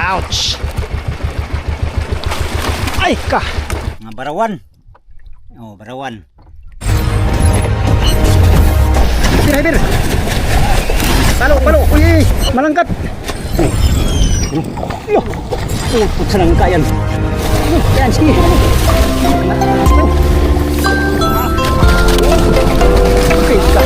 Ouch! Ay ka! Mga barawan. Oh, barawan. Driver! Palo, palo! Uy! Malangkat! Yo! Putsa lang kayan. Yan, sige. Okay ka.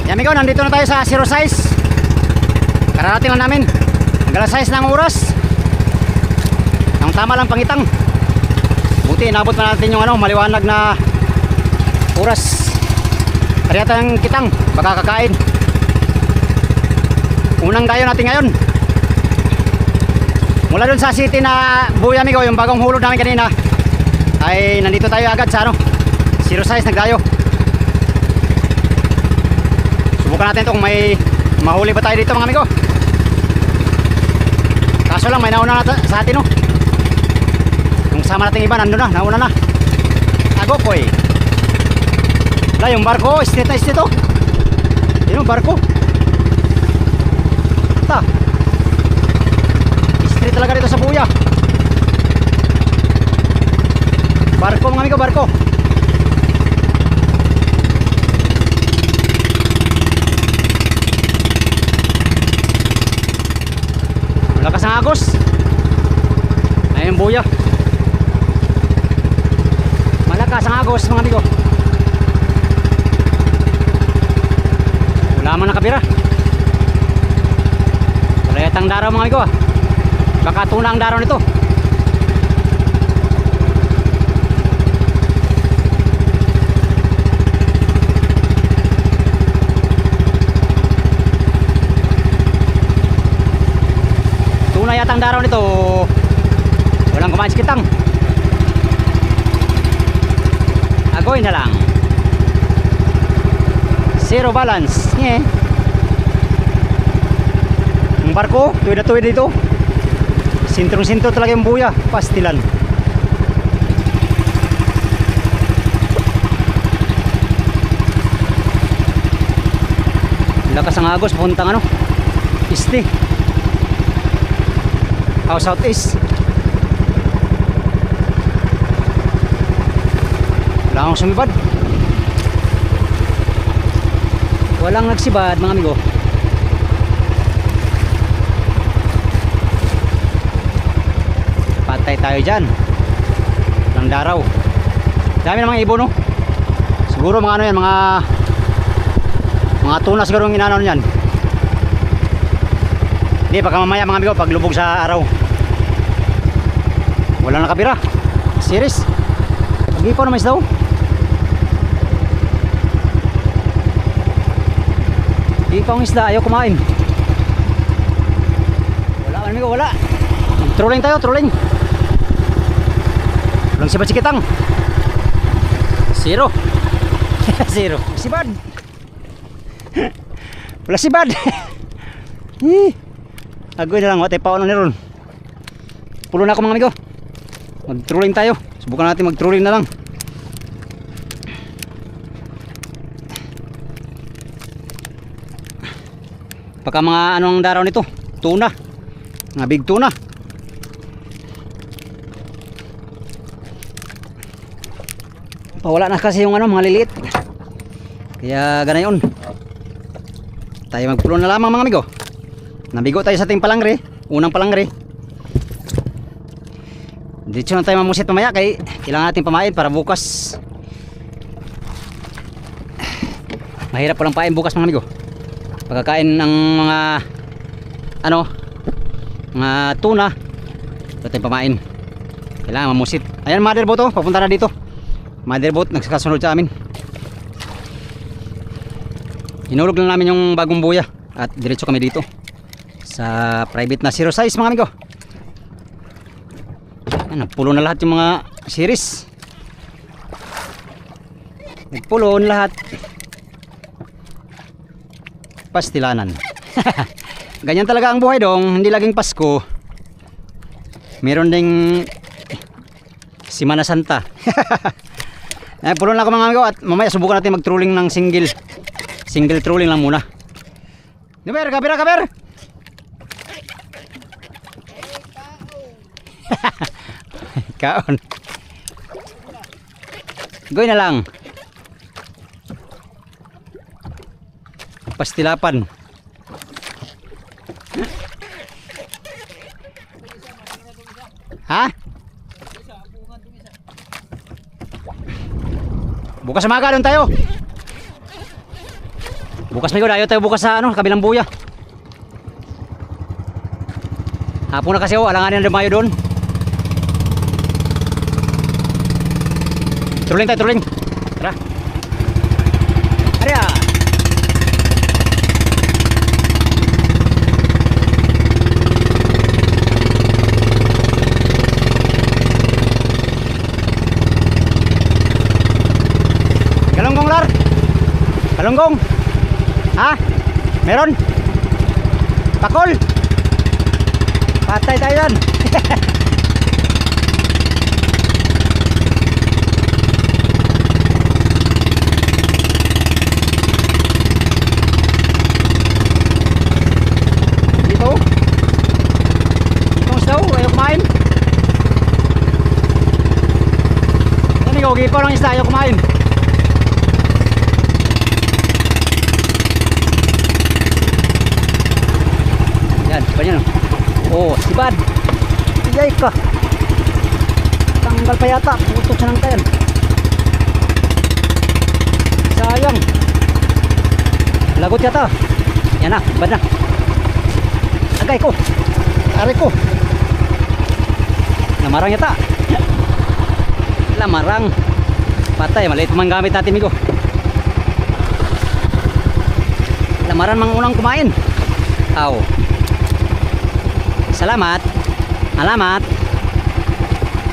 Yan amigo, nandito na tayo sa Zero Size. Kararating lang namin. Ang alas 6 ng oras. Ang tama lang pangitang. Buti inabot pa natin yung maliwanag na oras. Kaya tayong kitang baka kakain. Unang dayo natin ngayon. Mula dun sa city na Buya amigo, yung bagong hulog namin kanina, ay nandito tayo agad sa Zero Size nagdayo. Subukan natin ito kung may mahuli ba tayo dito mga amigo. Kaso lang may nauna na sa atin yung sama nating iba nandun na, nauna na. Ago po eh. Wala yung barko, straight na straight yun yung barko. Ito straight talaga dito sa Buya. Barko mga amigo, barko. Lakas ang agos. Ayun Buya. Malakas ang agos mga amigo. Wala man nakabira. Wala yatang daraw mga amigo. Baka tuna ang daraw nito. Tuna yatang daraw nito. Walang kumain sikitang. Agoy na lang. Zero balance. Ang barko, tuwid na tuwid dito. Sintrong-sintro talaga yung Buya. Pastilan. Lakas ang agos. Puntang Isti. Southeast. Wala akong sumibad. Walang nagsibad mga amigo. Patay tayo dyan. Walang daraw. Dami na mga ibon siguro mga yan, mga tuna siguro yung inanaw nyan. Hindi, baka mamaya mga amigo pag lubog sa araw. Walang nakabira. Series. Pag-ipaw naman isdaw. Ipaw ang isda, ayaw kumain. Wala mga amigo, wala. Trolling tayo, trolling. Walang sibad sikitang. Zero. Zero. Sibad. Wala sibad. Agoy na lang, watay paon na niron. Pulo na ako mga amigo. Mag-trolling tayo. Subukan natin mag-trolling na lang. Pagka mga anong daraw nito, tuna. Mga big tuna. Wala na kasi yung mga liliit. Kaya ganayon. Tayo magpulo na lamang mga amigo. Nabigo tayo sa ating palangre. Unang palangre. Dito na tayo mamusit mamaya. Kaya kailangan natin pamain para bukas. Mahirap palang pain bukas mga amigo. Pagkakain ng mga mga tuna, ito tayong pamain. Kailangan mamusit. Ayan mother boat papunta na dito. Mother boat nagkasunod sa amin. Hinulog lang namin yung bagong Buya at diretso kami dito sa private na Zero Size mga amigo. Nagpulo na lahat yung mga series. Nagpulo na lahat. Pastilanan. Ganyan talaga ang buhay dong, hindi laging Pasko. Meron ding Semana Santa. Puno na ako mga amigo at mamaya subukan natin mag-trolling ng single trolling lang muna. Kaber, kaber. Kaon. Goy na lang. Pastilapan. Ha? Bukas sa maga doon tayo. Bukas may ayaw tayo bukas sa kabilang buya. Hapon na kasi alanganin na dumayo doon. Trolling tayo, trolling. Tara. Arya. Galunggong lar. Galunggong. Ha? Meron? Pakol. Patay tayo yan. Dito. Itong isda, ayaw kumain. Yan, ikaw, gipaw ng isda, ayaw kumain. Banyan. Oh, sibad. Iyay ka. Tanggal pa yata. Putok siya ng kayan. Sayang. Lagot yata. Yan na, sibad na. Agay ko. Ari ko. Lamarang yata. Lamarang. Patay, maliit pa man gamit natin, migo. Lamaran mang unang kumain. Aw. Salamat. Alamat.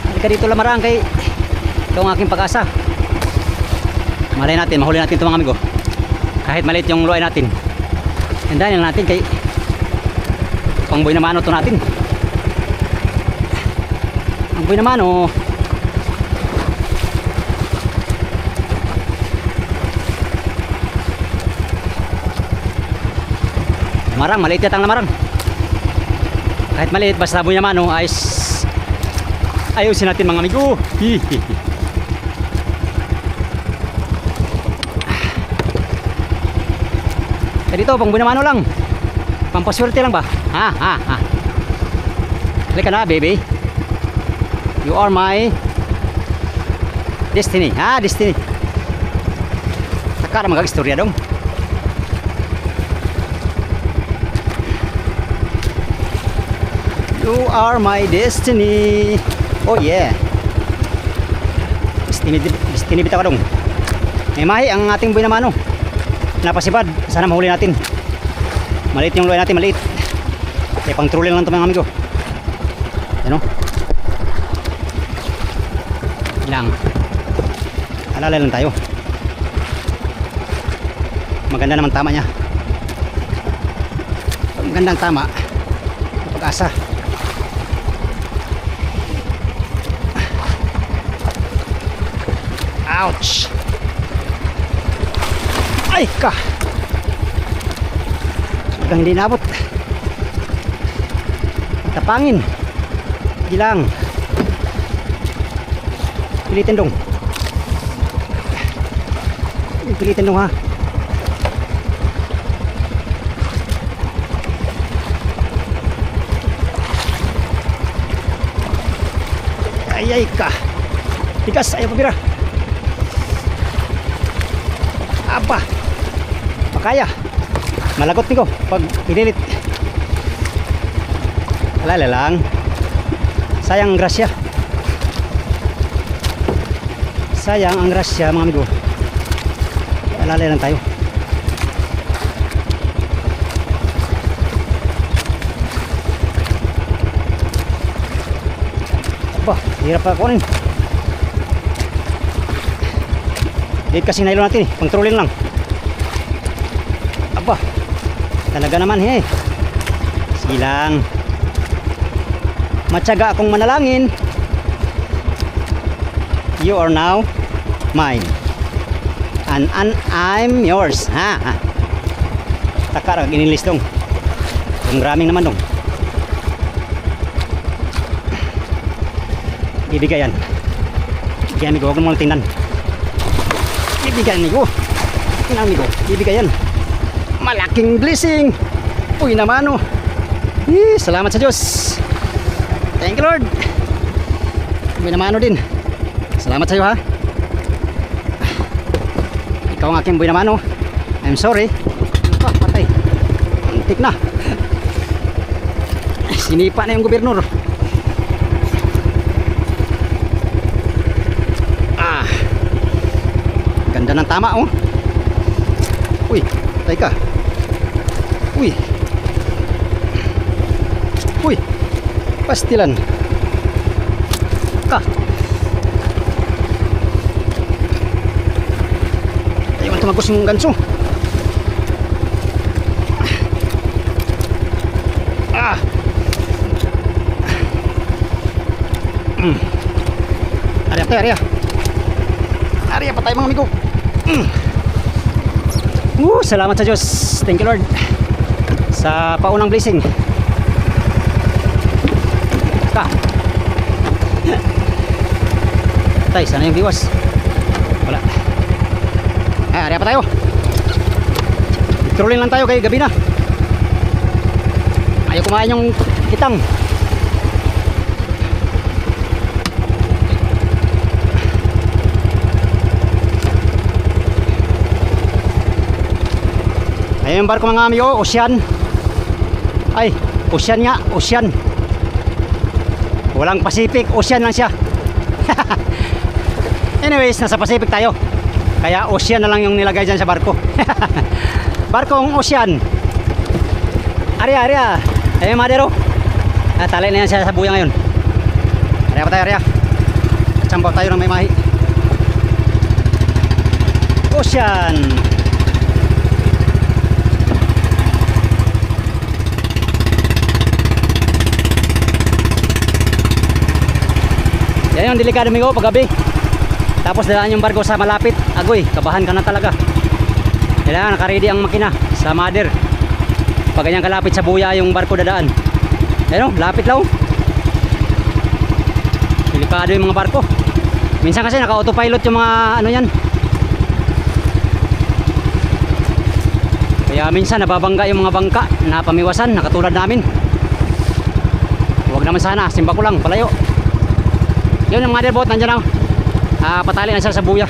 Halika dito lamarang kay ito ang aking pag-asa. Malay natin, mahuli natin ito mga amigo. Kahit maliit yung luay natin. Hindahan lang natin kay pang buhay na mano ito natin. Ang buhay na mano. Lamarang, maliit yata ang lamarang. Kahit maliit, basta buhay naman, ayusin natin mga amigo. Kaya dito, pang buhay naman lang. Pampaswerte lang ba? Ha. Halika na, baby. You are my destiny. Destiny. Saka na mag-istorya dong. You are my destiny. Oh yeah. Destiny bitaw ka dong. May mahi ang ating buhay na mano. Napasibad. Sana mahuli natin. Maliit yung luay natin, maliit. Kaya pang trolling lang ito mga amigo. Yan o. Lang. Alala lang tayo. Maganda naman tama niya. Magandang tama. Pag-asa. Ouch! Ay ka! Hanggang hindi nabot. Tapangin. Gilang. Pilitin dong. Pilitin dong ha. Ay ka. Tigas, ayaw pabira. Apa? Makaya. Malagot niko pag pinilit. Alala lang. Sayang ang grasya. Sayang ang grasya mga amigo. Alala lang tayo. Bah, hirap pa kunin. Dito kasi nailo natin pang trolling lang. Aba, talaga naman sige lang. matyaga akong manalangin. You are now mine. And I'm yours. Ha? Taka, ginilis dong. Yung raming naman dong. Ibigay yan. Ibigay amigo, huwag mo lang tingnan. Ibigay amigo. Tingnan amigo, ibigay yan. Malaking blessing. Uy naman oh. Salamat sa Diyos. Thank you Lord. Uy naman din. Salamat sa iyo ha. Ikaw ang aking buhay naman oh. I'm sorry. Patay. Antik na. Sinipa na yung gobernador. Ganda ng tama oh. Uy, patay ka. Uy. Uy. Pastilan. Ka. Ayaw tumagos yung ganso. Area tayo, area. Area pa tayo mga amigo. Salamat sa Diyos. Thank you Lord sa paunang blessing. Ka. Tay, sana yung viewers. Wala. Area pa tayo. Trolling lang tayo kay gabi na. Ayaw kumain yung kitang. Ayun yung barko mga amigo, Ocean. Ay, Ocean nga, Ocean. Walang Pacific, Ocean lang siya. Anyways, nasa Pacific tayo. Kaya Ocean na lang yung nilagay dyan sa barko. Barkong Ocean. Aria. Ayun madero. Talay na yan siya sa buya ngayon. Aria pa tayo, aria. Chambaw tayo ng may mahi. Ocean. Yan yung delikado amigo paggabi. Tapos dalaan yung barko sa malapit. Agoy, kabahan ka na talaga. Kailangan nakaready ang makina sa mother. Pag ganyan kalapit sa buya yung barko dadaan. Ayun, lapit lang. Delikado yung mga barko. Minsan kasi naka-autopilot yung mga ano yan. Kaya minsan nababangga yung mga bangka na pamiwasan, nakatulad namin. Huwag naman sana, simba ko lang, palayo. Yun yung mother boat, nandiyan lang. Patali na siya sa buya.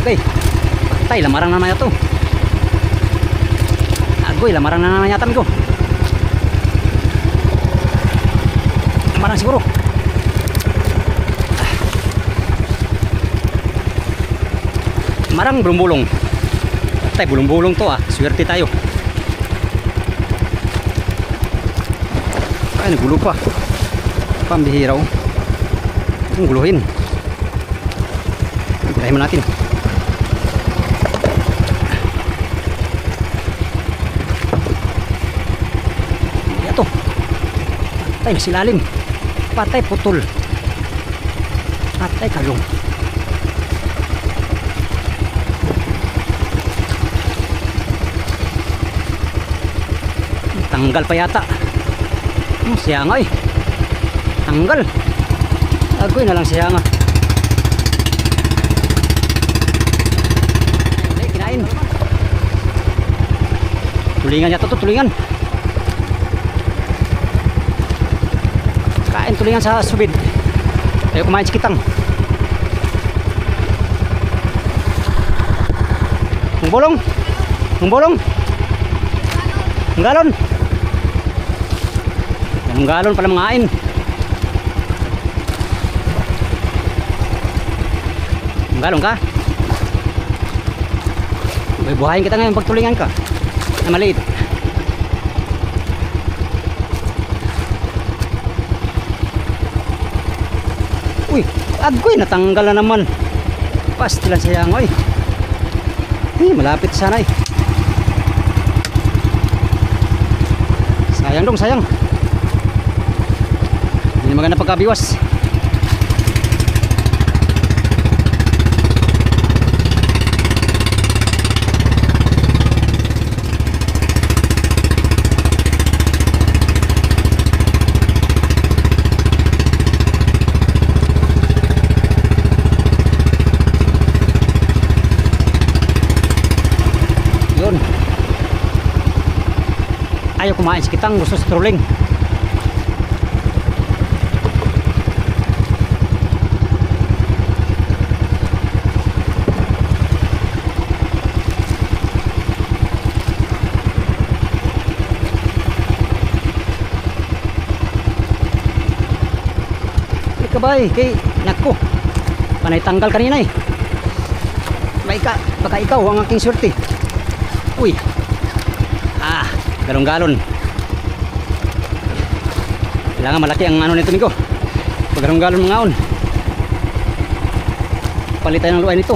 Okay. Patay, lamarang naman ito. Agoy, lamaran na naman yata amigo. Lamaran siguro. Marang bulong-bulong. Tay, bulong-bulong to ah. Swerte tayo. Ay, nagulo pa. Pambihiraw. Ang guluhin. Tirahin mo natin. Yato. Patay, silalim. Patay, putol. Patay, kalong. Tanggal pa yata. Siya nga eh. Tanggal. Agoy na lang siya nga. Kinain. Tulingan yata to, tulingan. Kain tulingan sa subid. Ayaw kumain sikitang. Ang bolong. Ang bolong. Ang galon. Ang galon pala mga ain. Ang galon ka? Buhayin kita ngayon pag tulingan ka. Na maliit. Uy, agoy, natanggal na naman. Pastilan sayang, oy. Malapit sana eh. Sayang dong, sayang. Hindi maganda pagkabiwas. Yun. Ayaw kumain si kitang, gusto sa trolling. Kabay, kay nako. Panay tanggal kanina eh. Baka ikaw ang aking swerte. Uy. Galon-galon. Kailangan malaki ang ano nito niko. Pag galon-galon mga on. Palitan ng luay nito.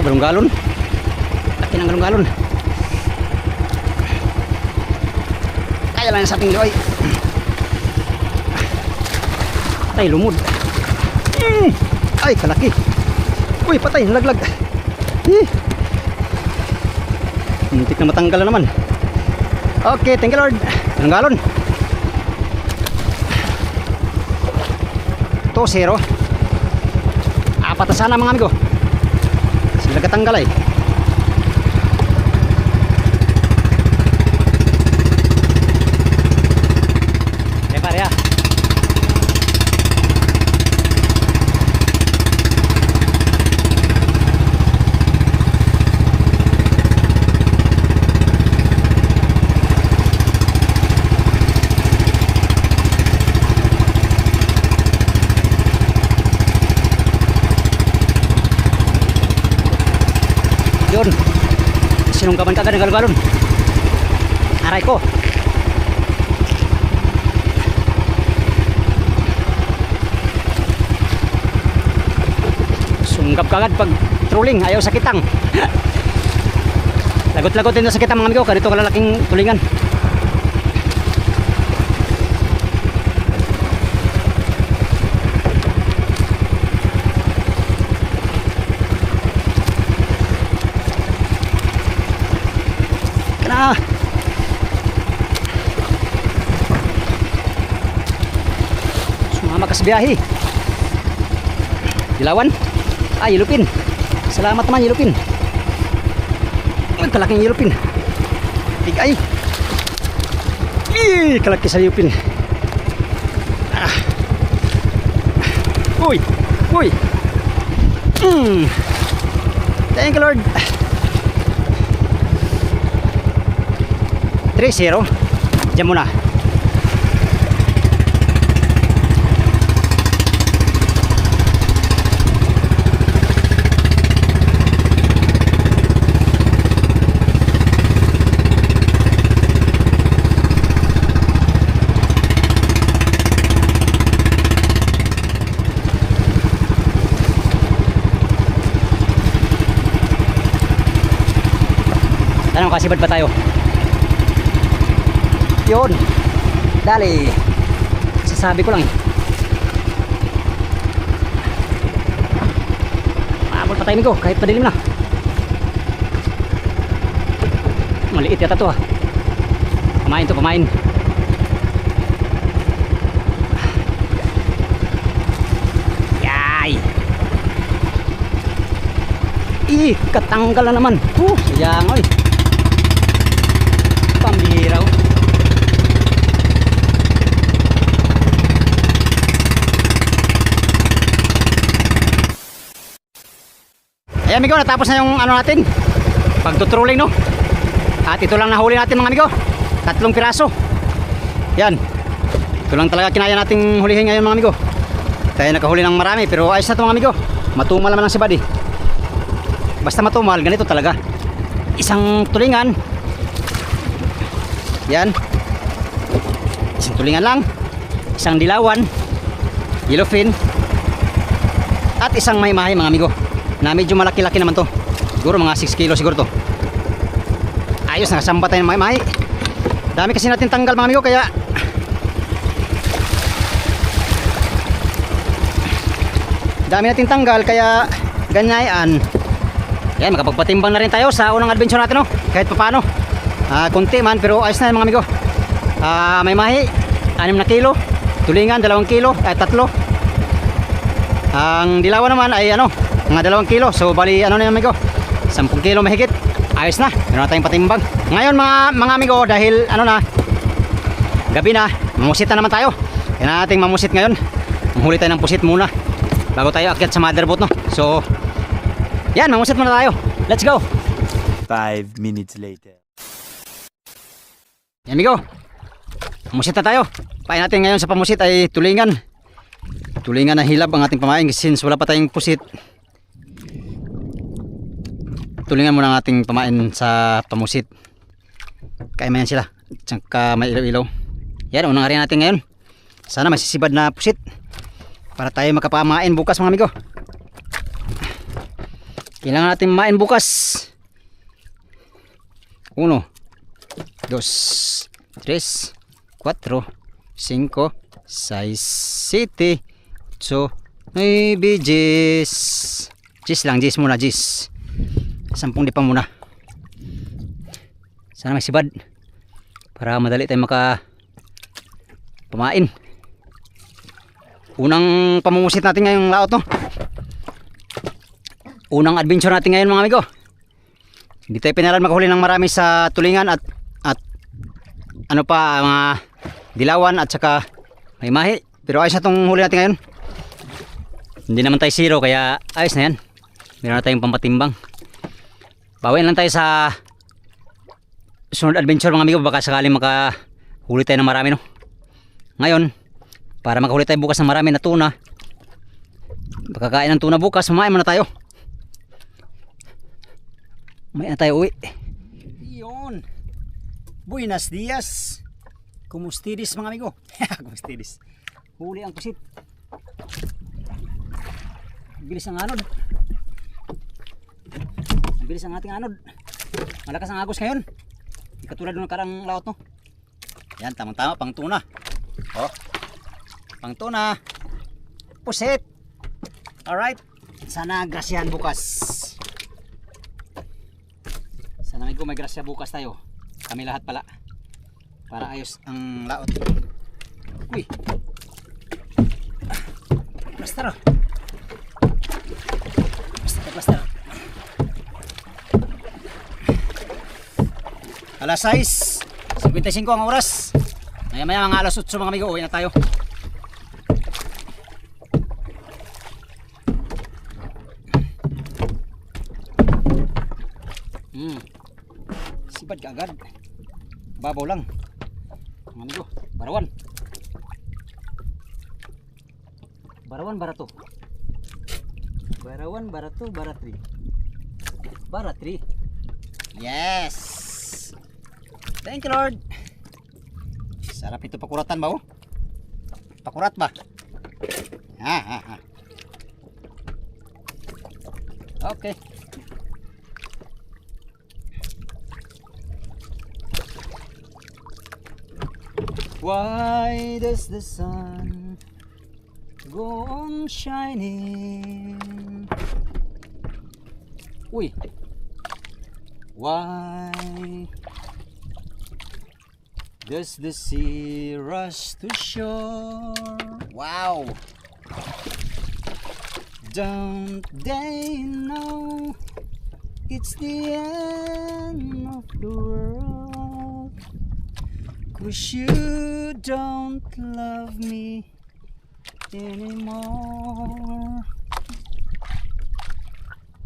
Galon-galon. Laki ng galon-galon. Kaya lang sa ating loy. Patay, lumod. Ay, kalaki. Uy, patay, nalaglag. Muntik na matanggal na naman. Okay, thank you Lord. Galon-galon. 2-0. Apat na sana mga amigo. Nagkatanggal ay. Pare ya. Yun. Sinunggaban ka agad ng galon-galon. Aray ko. Sunggab ka agad pag trolling. Ayaw sakitang. Lagot-lagot din na sakitang mga amigo. Ganito kalalaking tulingan. Sumama ka sa biyahe. Dilawan. Yelupin. Salamat naman yelupin. Kalaking yelupin. Tigay. Kalaki sa yupin. Uy! Uy! Thank you Lord. 3-0. Diyan muna. Anong kasibad pa tayo? Yun. Dali. Sasabi ko lang eh. Maabot pa tayo ko kahit padilim na. Maliit yata to ha. Pamain to, pamain. Yay. Katanggal na naman. Sayang oy. Pambihiraw. Ayan amigo, natapos na yung ano natin, pagtutrolling no. At ito lang nahuli natin mga amigo, 3 piraso. Yan, ito lang talaga kinaya nating hulihin ngayon mga amigo. Tayo nakahuli ng marami pero ayos na ito mga amigo. Matumal naman ang sibad eh. Basta matumal, ganito talaga. Isang tulingan. Yan, isang tulingan lang, isang dilawan, yellowfin, at isang mahimahi mga amigo na medyo malaki-laki naman to. Siguro mga 6 kilo siguro to. Ayos, nakasamba tayo ng mahimahi. Dami kasi natin tanggal mga amigo, kaya dami natin tanggal, kaya ganyan. Yan, makapagpatimbang na rin tayo sa unang adventure natin no? Kahit pa paano. Kunti man pero ayos na mga amigo. May mahi 6 na kilo, tulingan 2 kilo, 3. Ang dilawan naman ay ano, mga 2 kilo. So bali ano na mga amigo, 10 kilo mahigit. Ayos na, meron na tayong patimbang. Ngayon mga amigo, dahil ano na, gabi na, mamusit na naman tayo. Kaya natin mamusit ngayon. Manghuli tayo ng pusit muna bago tayo akyat sa motherboat no. So yan, mamusit muna tayo. Let's go. 5 minutes later. Yan amigo, pamusit na tayo. Pain natin ngayon sa pamusit ay tulingan. Tulingan na hilab ang ating pamain since wala pa tayong pusit. Tulingan muna ang ating pamain sa pamusit. Kaimayan sila, tsaka may ilaw-ilaw. Yan, unang hari natin ngayon. Sana masisibad na pusit para tayo makapamain bukas mga amigo. Kailangan natin main bukas. 1, 2, 3, 4, 5, 6, 7, 8, 9, 10. 10 lang, 10 muna, 10. 10 di pa muna. Sana may sibad para madali tayo pamain. Unang pamumusit natin ngayong laot no. Unang adventure natin ngayon mga amigo. Hindi tayo pinaral makahuli ng marami sa tulingan at ano pa, mga dilawan at saka may mahi. Pero ayos na itong huli natin ngayon. Hindi naman tayo zero kaya ayos na yan. Meron na tayong pampatimbang. Bawiin lang tayo sa sunod adventure mga amigo. Baka sakaling makahuli tayo ng marami no. Ngayon, para makahuli tayo bukas ng marami na tuna, baka kain ng tuna bukas, mamain muna tayo. May na tayo uwi. Yun. Buenos dias. Kumustidis mga amigo. Kumustidis. Huli ang pusit. Bilis ang anod. Bilis ang ating anod. Malakas ang agos ngayon. Hindi katulad ng karang laot no. Yan, tamang-tama pang tuna. Oh. Pang tuna. Pusit. Alright. Sana grasyahan bukas. Sana may grasya bukas tayo. Kami lahat pala. Para ayos ang laot. Uy. Plaster. Plaster. Alas 6. 55 ang oras. Maya maya mga alas 8 mga amigo, uwi na tayo. Sibad ka agad. Babaw lang. Mga amigo, barawan. Barawan, barato. Barawan, barato, baratri. Baratri. Yes. Thank you Lord. Sarap ito pakuratan ba oh? Pakurat ba? Ha. Okay. Why does the sun go on shining? Uy. Why does the sea rush to shore? Wow. Don't they know it's the end of the world? 'Cause you don't love me anymore.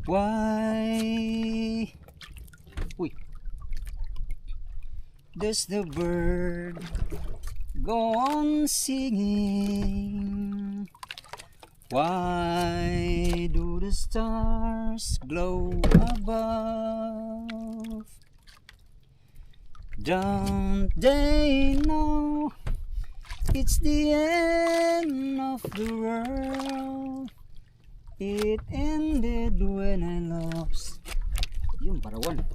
Why? Uy. Does the bird go on singing? Why do the stars glow above? Don't they know it's the end of the world? It ended when I lost yung barawan,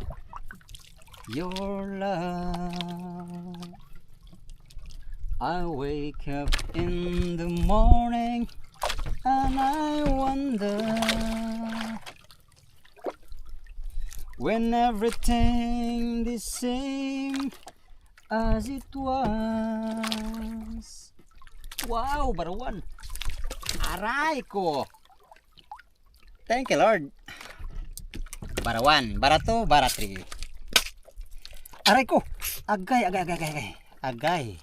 your love. I wake up in the morning and I wonder when everything the same as it was. Wow, barawan. Aray ko. Thank you Lord. Barawan, barato, baratri. Aray ko. Agay. Agay.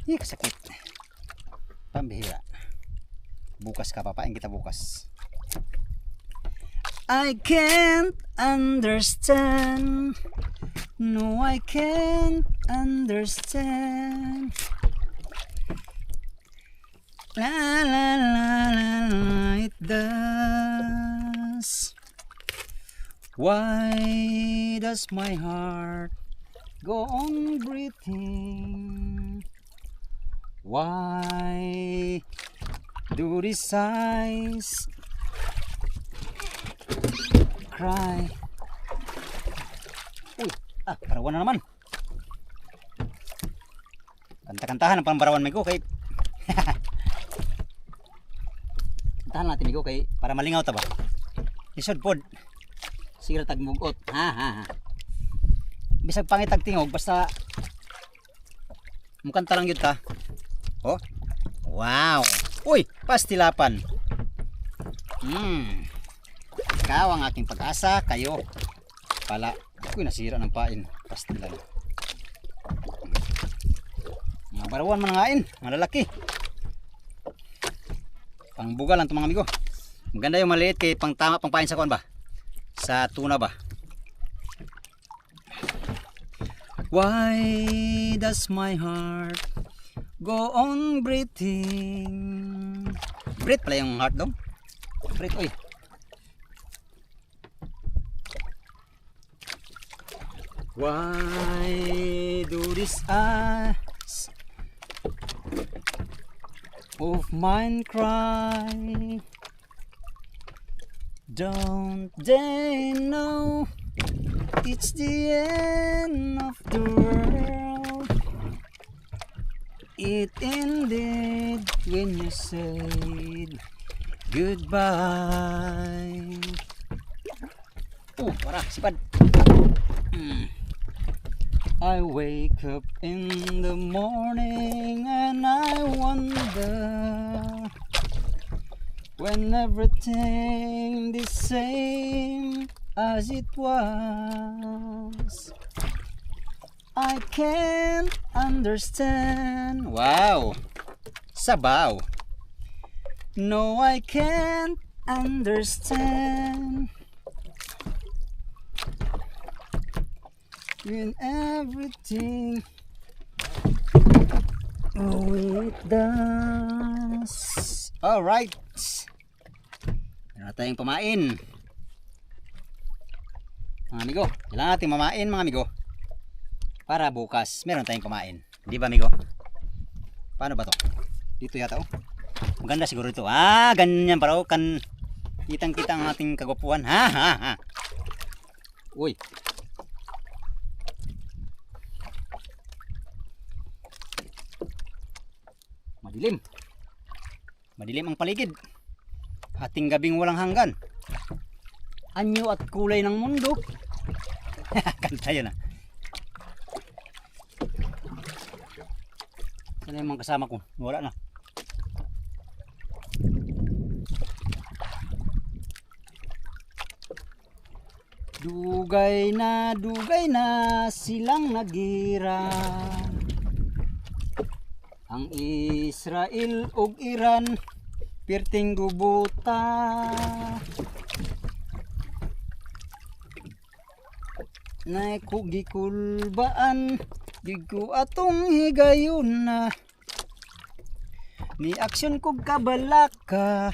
Sakit. Pambihira. Bukas ka, papain kita bukas. I can't understand. No, I can't understand. La la la la la, it does. Why does my heart go on breathing? Why do these eyes cry? Uy, barawan na naman. Kanta-kantahan ang pambarawan may ko kay kantahan natin may ko kay para malingaw ta ba? Isod pod. Sige tagmugot. Ha. Bisag pangit tingog basta mukanta lang yun ta. Oh. Wow. Uy, pastilapan. Ikaw ang aking pag-asa, kayo pala. Uy, nasira ng pain. Pastilan. Mga barawan manangain, mga lalaki. Pangbugal lang ito mga amigo. Maganda yung maliit kay pang tama pang pain sa kuan ba? Sa tuna ba? Why does my heart go on breathing? Breath pala yung heart dong. Breath, oy. Why do these eyes of mine cry? Don't they know it's the end of the world? It ended when you said goodbye. Para sipad. I wake up in the morning and I wonder when everything the same as it was. I can't understand. Wow. Sabaw. No, I can't understand. In everything it does. Alright. Meron na tayong pamain. Mga amigo, kailangan natin mamain mga amigo. Para bukas meron tayong pamain. Di ba amigo? Paano ba to? Dito yata oh. Maganda siguro ito. Ganyan para kan kitang-kita ang ating kagwapuhan. Ha. Uy. Madilim. Madilim ang paligid. Ating gabing walang hanggan. Anyo at kulay ng mundo. Kanta yun ah. Saan yung mga kasama ko? Wala na. Dugay na silang nagira. Ang Israel ug Iran pirting gubuta. Nay kugikulbaan digo atong higayon na. Ni aksyon kog kabalaka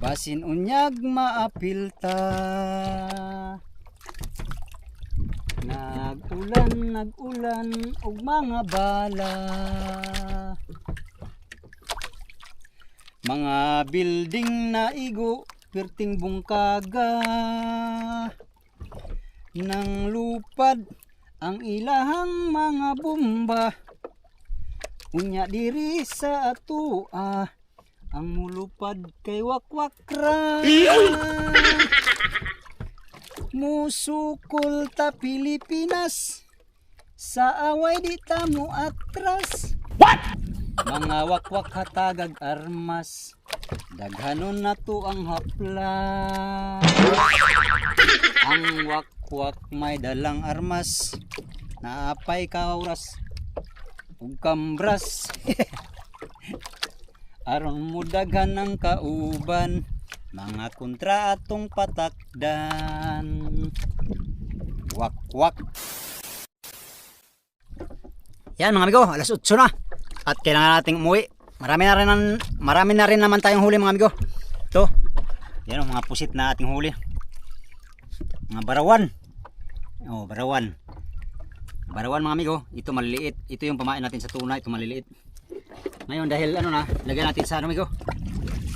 basin unyag maapilta. Nag-ulan og mga bala. Mga building na igo perting bungkaga. Nang lupad ang ilahang mga bomba. Unya diri sa atua ang mulupad kay wakwakra. Musukol ta Pilipinas sa away di ta mo atras. What? Mga wakwak hatagag armas daghanon nato ang hapla. Ang wakwak may dalang armas naapay kauras ug kambras. Aron mo daghan ang kauban mga kontra atong patakdan. Wak. Yan mga amigo, alas 8 na. At kailangan nating umuwi. Marami na rin naman tayong huli mga amigo. Ito. Yan ang mga pusit na ating huli. Mga barawan. Oh, barawan. Barawan mga amigo, ito maliliit. Ito yung pamain natin sa tuna, ito maliliit. Ngayon dahil lagyan natin sa amigo.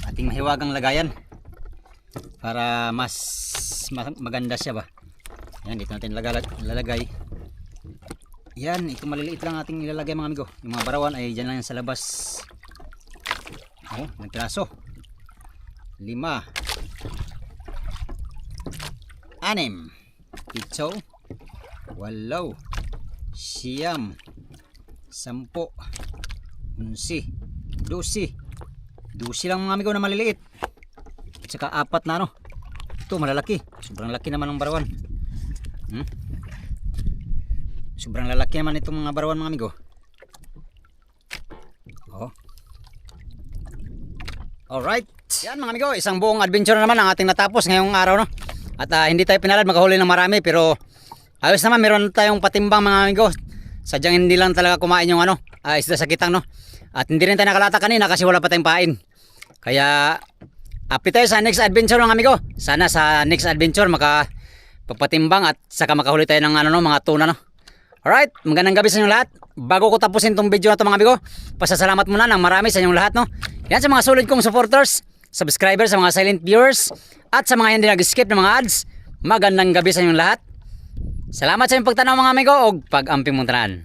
Ating mahiwagang lagayan. Para mas maganda siya ba. Yan, dito natin lalagay. Yan, ito maliliit lang ating ilalagay mga amigo. Yung mga barawan ay dyan lang yan sa labas. Oh, nagtraso. 5 6 7 8 9 10 11 12 lang mga amigo na maliliit. At saka 4 na ito malalaki. Sobrang laki naman ng barawan. Sobrang lalaki naman itong mga barawan mga amigo. Oh. Alright. Yan mga amigo, isang buong adventure naman ang ating natapos ngayong araw At hindi tayo pinalad makahuli ng marami, pero ayos naman, meron tayong patimbang mga amigo. Sadyang hindi lang talaga kumain yung isda sa kitang At hindi rin tayo nakalata kanina kasi wala pa tayong pain. Kaya happy tayo sa next adventure mga amigo. Sana sa next adventure makapagpatimbang at saka makahuli tayo ng mga tuna Alright, magandang gabi sa inyong lahat. Bago ko tapusin itong video na ito mga amigo, pasasalamat muna ng marami sa inyong lahat Yan sa mga solid kong supporters, subscribers, sa mga silent viewers, at sa mga hindi nag-skip ng mga ads. Magandang gabi sa inyong lahat. Salamat sa inyong pagtanaw mga amigo o pag-amping mong tanan.